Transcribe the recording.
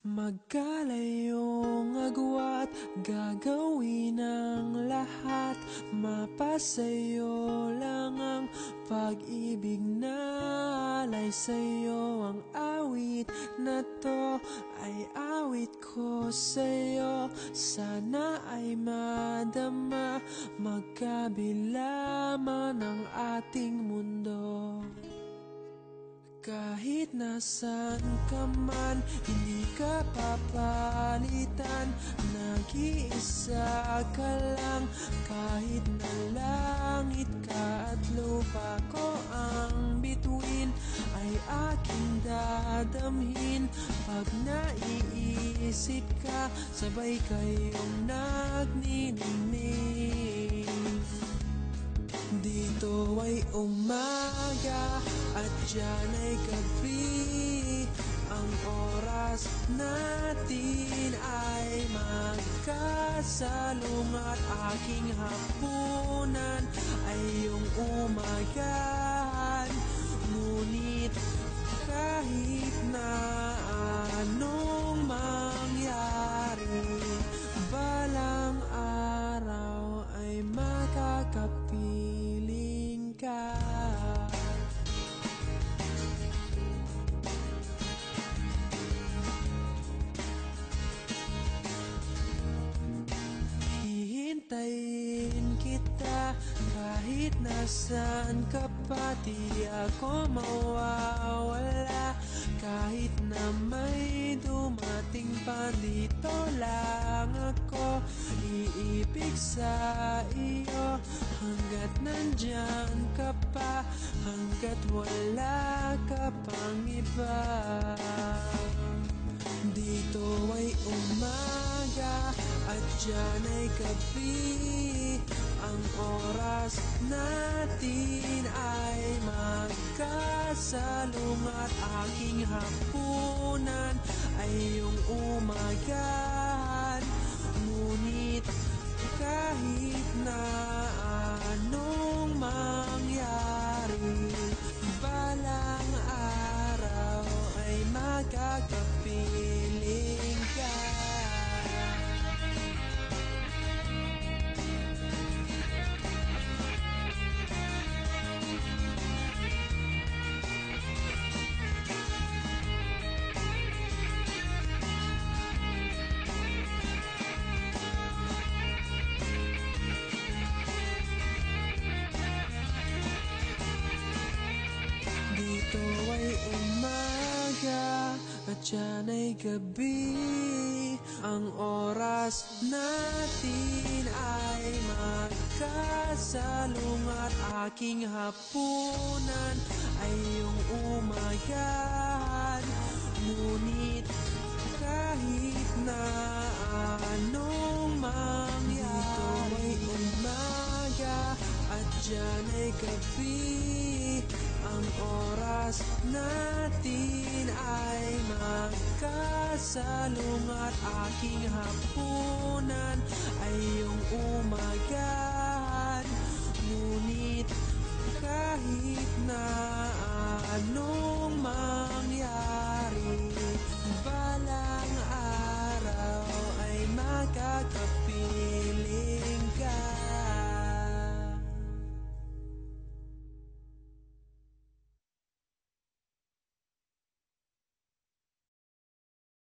Magkalayong agwat, gagawin ang lahat. Mapasayo lang ang pag-ibig na alay sa'yo. Ang awit na to ay awit ko sa'yo. Sana ay madama, magkabila man ang ating mundo. Kahit nasaan ka man, hindi ka papalitan. Nag-iisa ka lang, kahit na langit ka at lupa ko ang bituin, ay aking dadamhin. Pag naiisip ka, sabay kayong nagniningning. Dito ay umaga at diyan ay gabi. Ang oras natin ay magkasalungat. Aking hapunan ay iyong umagahan. Ngunit kahit na anong mangyari, balang araw ay makakapiling ka. Hihintayin kita kahit nasaan ka pa. Di ako mawawala kahit na may dumating pa. Dito lang ako iibig sa iyo hanggat nandyan ka pa, hanggat wala ka pang iba. Dito ay umaga at diyan ay gabi. Ang oras natin ay magkasalungat. Aking hapunan ay iyong umagahan. Ngunit kahit na anong mangyari, balang araw ay magkakapiling ka. Dito ay umaga at diyan ay gabi. Ang oras natin ay magkasalungat. Aking hapunan ay iyong umagahan. Ngunit kahit na anong mangyari, dito ay umaga at diyan ay gabi. Ang oras natin ay magkasalungat. Aking hapunan ay iyong umagahan. Ngunit kahit na